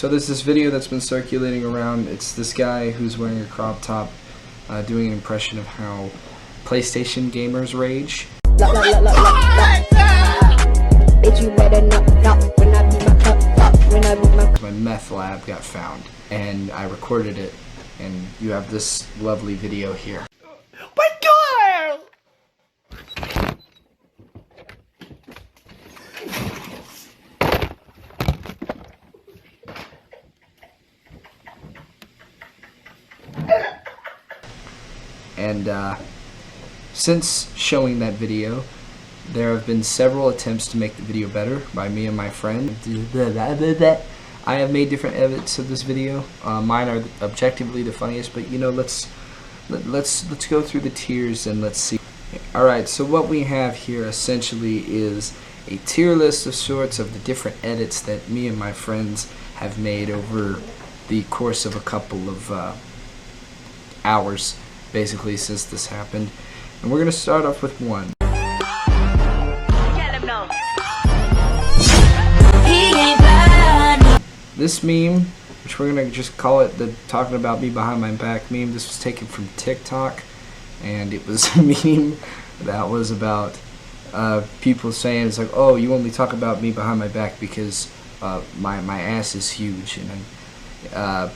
So there's this video that's been circulating around. It's this guy who's wearing a crop top doing an impression of how PlayStation gamers rage. My meth lab got found and I recorded it, and you have this lovely video here. My God! And since showing that video, there have been several attempts to make the video better by me and my friend. I have made different edits of this video. Mine are objectively the funniest, but you know, let's go through the tiers and let's see. Alright, so what we have here essentially is a tier list of sorts of the different edits that me and my friends have made over the course of a couple of hours, basically, since this happened. And we're going to start off with one. This meme, which we're going to just call it the talking about me behind my back meme, this was taken from TikTok, and it was a meme that was about people saying, it's like, oh, you only talk about me behind my back because my ass is huge. And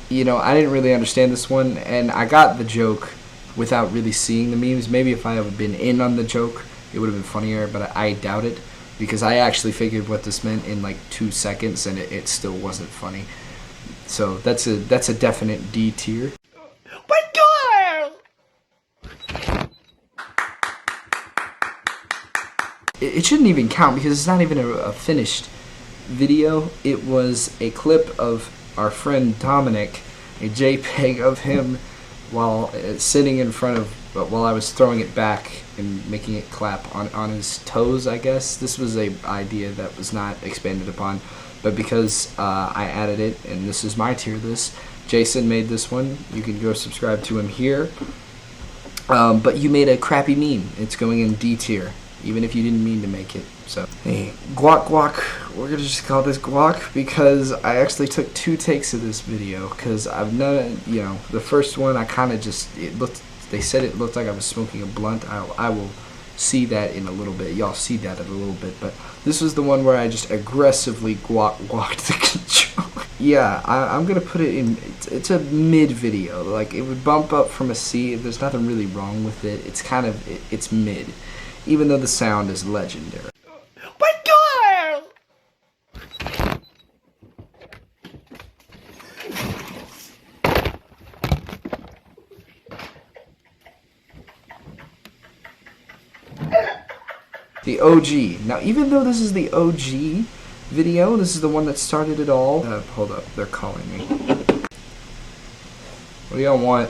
you know, I didn't really understand this one, and I got the joke without really seeing the memes. Maybe if I had been in on the joke, it would have been funnier, but I doubt it, because I actually figured what this meant in like 2 seconds, and it still wasn't funny. So that's a definite D tier. My God! It shouldn't even count because it's not even a finished video. It was a clip of our friend Dominic, a JPEG of him while sitting in front of, while I was throwing it back and making it clap on his toes, I guess. This was a idea that was not expanded upon, but because I added it, and this is my tier list, Jason made this one. You can go subscribe to him here. But you made a crappy meme. It's going in D tier, even if you didn't mean to make it. So, hey, guac, we're gonna just call this guac because I actually took 2 takes of this video, because I've known, you know, the first one I kind of just, they said it looked like I was smoking a blunt. I will see that in a little bit. Y'all see that in a little bit, but this was the one where I just aggressively guacked the controller. Yeah, I'm gonna put it in, it's a mid video. Like, it would bump up from a C. There's nothing really wrong with it. It's kind of, it's mid, even though the sound is legendary. My God! The OG. Now, even though this is the OG video, this is the one that started it all. Hold up, they're calling me. What do y'all want?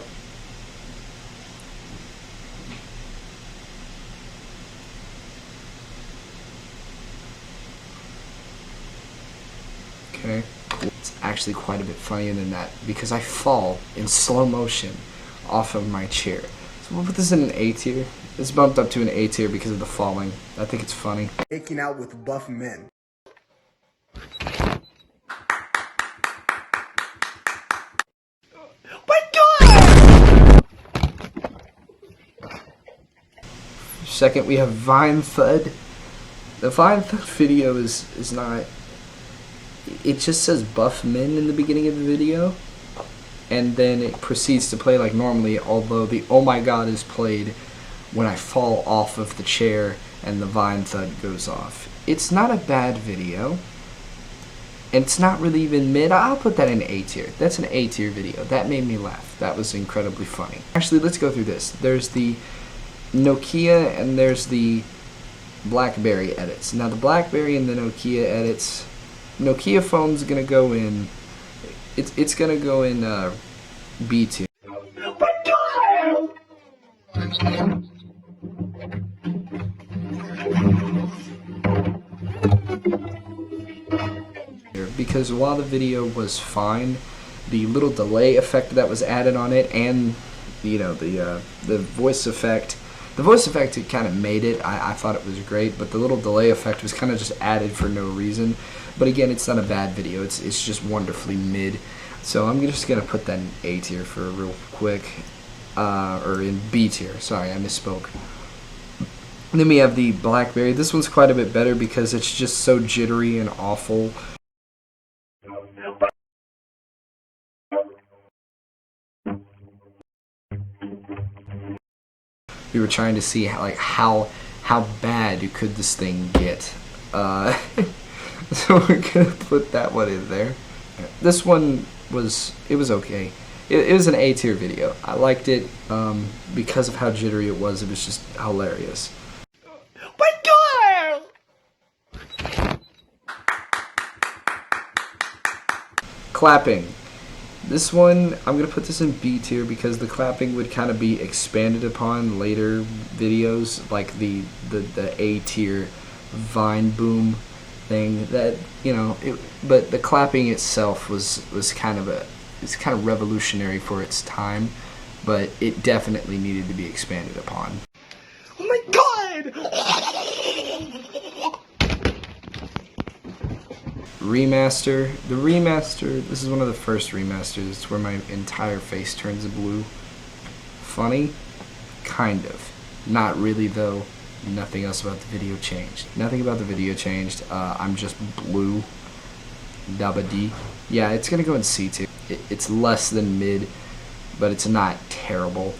Okay. It's actually quite a bit funnier than that, because I fall in slow motion off of my chair. So we'll put this in an A tier. It's bumped up to an A tier because of the falling. I think it's funny. Making out with buff men. My God! Second, we have Vine Thud. The Vine Thud video is not... It just says buff men in the beginning of the video, and then it proceeds to play like normally, although the oh my god is played when I fall off of the chair and the Vine Thud goes off. It's not a bad video, and it's not really even mid. I'll put that in A tier. That's an A tier video. That made me laugh. That was incredibly funny. Actually, let's go through this. There's the Nokia and there's the BlackBerry edits. Now the BlackBerry and the Nokia edits, Nokia phone's gonna go in, it's gonna go in B tier. Because while the video was fine, the little delay effect that was added on it, and you know, the voice effect The voice effect, it kind of made it. I thought it was great, but the little delay effect was kind of just added for no reason. But again, it's not a bad video. It's just wonderfully mid. So I'm just gonna put that in A tier for real quick, or in B tier. Sorry, I misspoke. And then we have the Blackberry. This one's quite a bit better because it's just so jittery and awful. We were trying to see how bad could this thing get. So we're gonna put that one in there. This one was okay. It was an A tier video. I liked it because of how jittery it was. It was just hilarious. But girl! Clapping. This one, I'm going to put this in B tier because the clapping would kind of be expanded upon later videos, like the A tier Vine boom thing. That, you know, but the clapping itself was kind of revolutionary for its time, but it definitely needed to be expanded upon. Oh my god! Remaster. The remaster, this is one of the first remasters. It's where my entire face turns blue. Funny? Kind of. Not really, though. Nothing else about the video changed. Nothing about the video changed. I'm just blue. Dabba D. Yeah, it's gonna go in C tier. It's less than mid, but it's not terrible.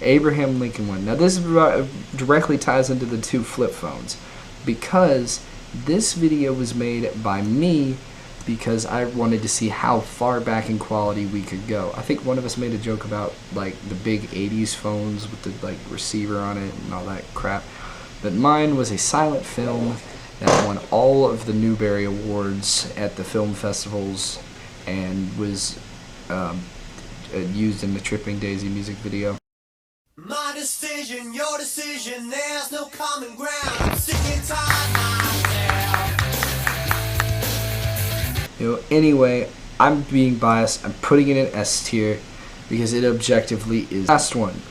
Abraham Lincoln one. Now this directly ties into the two flip phones because this video was made by me because I wanted to see how far back in quality we could go. I think one of us made a joke about like the big 80s phones with the like receiver on it and all that crap. But mine was a silent film that won all of the Newbery Awards at the film festivals and was used in the Tripping Daisy music video. My decision, your decision, there's no common ground. I'm sick and tired myself. You know, anyway, I'm being biased. I'm putting it in S tier because it objectively is. Last one.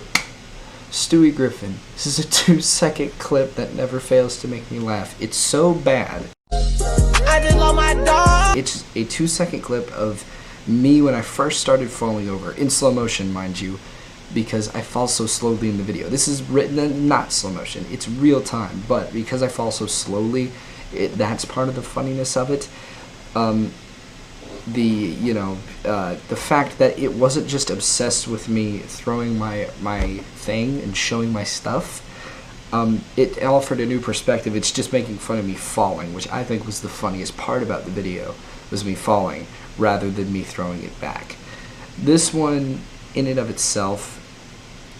Stewie Griffin. This is a 2-second clip that never fails to make me laugh. It's so bad. I just love my dog. It's a 2-second clip of me when I first started falling over, in slow motion, mind you, because I fall so slowly in the video. This is written in not slow motion, it's real time, but because I fall so slowly, that's part of the funniness of it. The fact that it wasn't just obsessed with me throwing my thing and showing my stuff, it offered a new perspective. It's just making fun of me falling, which I think was the funniest part about the video, was me falling rather than me throwing it back. This one, in and of itself,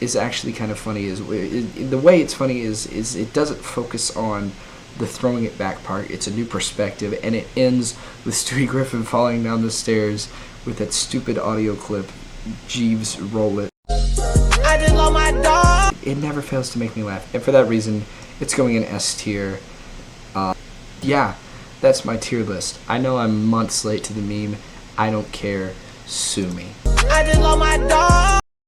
is actually kind of funny. The way it's funny is it doesn't focus on the throwing it back part. It's a new perspective, and it ends with Stewie Griffin falling down the stairs with that stupid audio clip, Jeeves Roll It. I just love my dog. It never fails to make me laugh, and for that reason, it's going in S tier. Yeah, that's my tier list. I know I'm months late to the meme. I don't care. Sue me. I just love my dog.